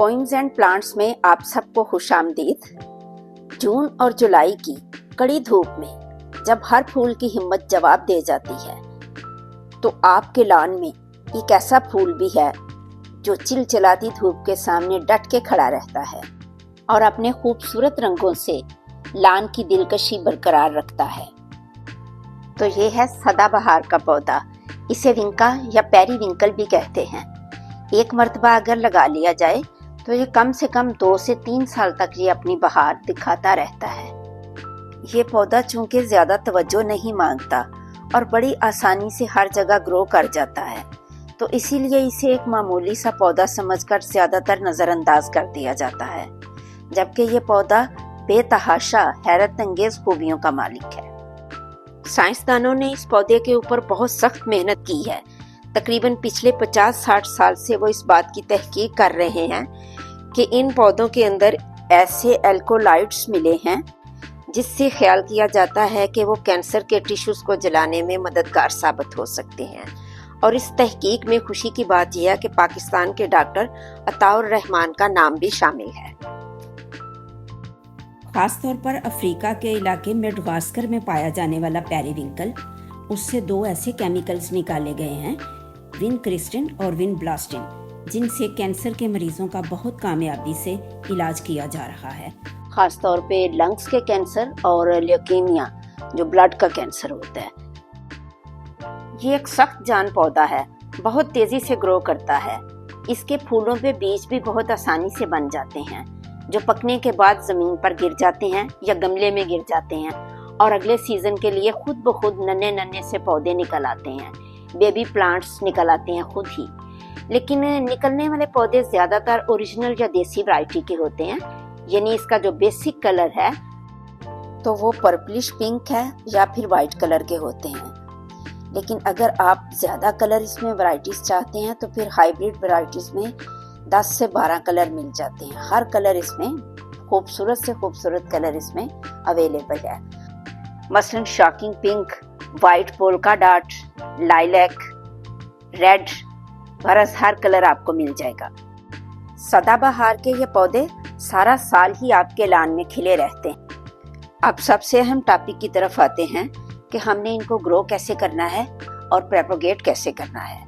Poems and plants में आप सबको खुशामदीद। जून और जुलाई की कड़ी धूप में जब हर फूल की हिम्मत जवाब दे जाती है, तो आपके लॉन में एक ऐसा फूल भी है जो चिलचिलाती धूप के सामने डट के खड़ा रहता है और अपने खूबसूरत रंगों से लॉन की दिलकशी बरकरार रखता है। तो ये है सदाबहार का पौधा। इसे विंका या पेरीविंकल भी कहते हैं। एक मर्तबा अगर लगा लिया जाए तो ये कम से कम 2 से 3 साल तक ये अपनी बहार दिखाता रहता है। ये पौधा चूंकि ज्यादा तवज्जो नहीं मांगता और बड़ी आसानी से हर जगह ग्रो कर जाता है, तो इसीलिए इसे एक मामूली सा पौधा समझकर ज्यादातर नजरअंदाज कर दिया जाता है, जबकि ये पौधा बेतहाशा हैरत अंगेज खूबियों का मालिक है। साइंसदानों ने इस पौधे के ऊपर बहुत सख्त मेहनत की है। तकरीबन पिछले 50-60 साल से वो इस बात की तहकीक कर रहे हैं कि इन पौधों के अंदर ऐसे एल्कोलाइड्स मिले हैं जिससे ख्याल किया जाता है कि वो कैंसर के टिश्यूज को जलाने में मददगार साबित हो सकते हैं। और इस तहकीक में खुशी की बात यह है कि पाकिस्तान के डॉक्टर अताउर रहमान का नाम भी शामिल है। खासतौर पर अफ्रीका के इलाके मेडागास्कर में पाया जाने वाला पेरीविंकल, उससे 2 ऐसे केमिकल्स निकाले गए हैं, विनक्रिस्टिन और विनब्लास्टिन, जिनसे कैंसर के मरीजों का बहुत कामयाबी से इलाज किया जा रहा है। खासतौर पे लंग्स के कैंसर और ल्यूकेमिया, जो ब्लड का कैंसर होता है। ये एक सख्त जान पौधा है, बहुत तेजी से ग्रो करता है। इसके फूलों पे बीज भी बहुत आसानी से बन जाते हैं, जो पकने के बाद जमीन पर गिर जाते हैं या गमले में गिर जाते हैं और अगले सीजन के लिए खुद ब खुद नन्हे नन्हे से पौधे निकल आते हैं। बेबी प्लांट्स निकल आते हैं खुद ही। लेकिन निकलने वाले पौधे ज्यादातर ओरिजिनल या देसी वैरायटी के होते हैं, यानी इसका जो बेसिक कलर है तो वो पर्पलिश पिंक है या फिर वाइट कलर के होते हैं। लेकिन अगर आप ज्यादा कलर इसमें वैरायटीज चाहते हैं तो फिर हाइब्रिड वैरायटीज में 10 से 12 कलर मिल जाते हैं। हर कलर इसमें खूबसूरत से खूबसूरत कलर इसमें अवेलेबल है। मसलन shocking pink, white polka dot, lilac, red, बरस हर कलर आपको मिल जाएगा। सदाबहार के ये पौधे सारा साल ही आपके लॉन में खिले रहते हैं। अब सबसे अहम टॉपिक की तरफ आते हैं कि हमने इनको ग्रो कैसे करना है और प्रोपेगेट कैसे करना है।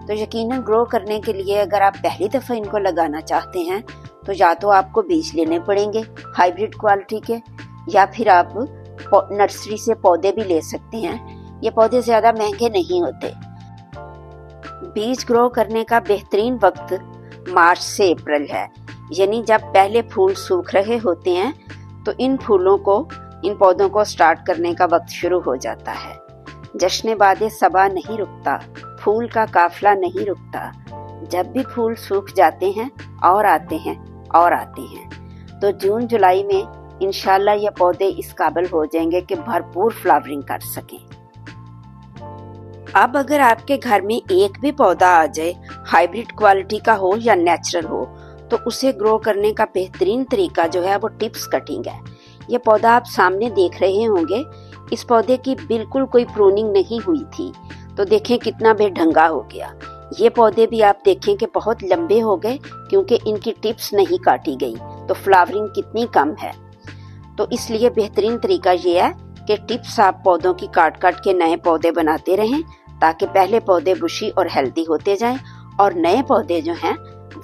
तो यकीनन ग्रो करने के लिए अगर आप पहली दफा इनको लगाना चाहते हैं तो या तो आपको बीज लेने पड़ेंगे हाइब्रिड क्वालिटी के, या फिर आप नर्सरी से पौधे भी ले सकते हैं। ये पौधे ज्यादा महंगे नहीं होते। बीज ग्रो करने का बेहतरीन वक्त मार्च से अप्रैल है, यानी जब पहले फूल सूख रहे होते हैं तो इन पौधों को स्टार्ट करने का वक्त शुरू हो जाता है। जश्न-ए-बादे सबा नहीं रुकता, फूल का काफिला नहीं रुकता। जब भी फूल सूख जाते हैं और आते हैं और आते हैं। तो जून जुलाई में इंशाल्लाह ये पौधे इस काबिल हो जाएंगे कि भरपूर फ्लावरिंग कर सकें। अब अगर आपके घर में एक भी पौधा आ जाए, हाइब्रिड क्वालिटी का हो या नेचुरल हो, तो उसे ग्रो करने का बेहतरीन तरीका जो है वो टिप्स कटिंग है। ये पौधा आप सामने देख रहे होंगे, इस पौधे की बिल्कुल कोई प्रूनिंग नहीं हुई थी, तो देखें कितना बेढंगा हो गया। ये पौधे भी आप देखें कि बहुत लंबे हो गए क्योंकि इनकी टिप्स नहीं काटी गई, तो फ्लावरिंग कितनी कम है। तो इसलिए बेहतरीन तरीका ये है कि टिप्स आप पौधों की काट के नए पौधे बनाते रहें, ताकि पहले पौधे बुशी और हेल्दी होते जाएं और नए पौधे जो हैं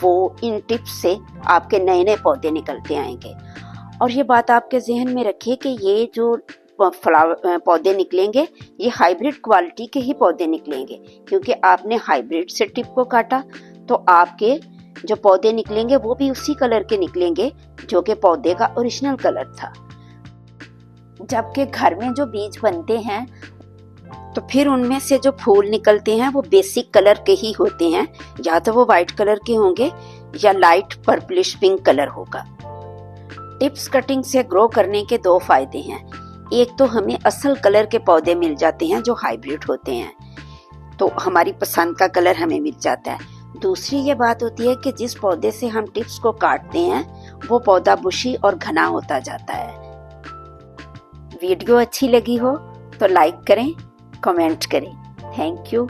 वो इन टिप्स से आपके नए नए पौधे निकलते आएंगे। और ये बात आपके जहन में रखिए कि ये जो पौधे निकलेंगे ये हाइब्रिड क्वालिटी के ही पौधे निकलेंगे, क्योंकि आपने हाइब्रिड से टिप को काटा तो आपके जो पौधे निकलेंगे वो भी उसी कलर के निकलेंगे जो कि पौधे का ओरिजिनल कलर था। जबकि घर में जो बीज बनते हैं तो फिर उनमें से जो फूल निकलते हैं वो बेसिक कलर के ही होते हैं, या तो वो वाइट कलर के होंगे या लाइट पर्पलिश पिंक कलर होगा। टिप्स कटिंग से ग्रो करने के 2 फायदे हैं। एक तो हमें असल कलर के पौधे मिल जाते हैं जो हाइब्रिड होते हैं, तो हमारी पसंद का कलर हमें मिल जाता है। दूसरी ये बात होती है कि जिस पौधे से हम टिप्स को काटते हैं वो पौधा बुशी और घना होता जाता है। वीडियो अच्छी लगी हो तो लाइक करें, कमेंट करें। Thank you.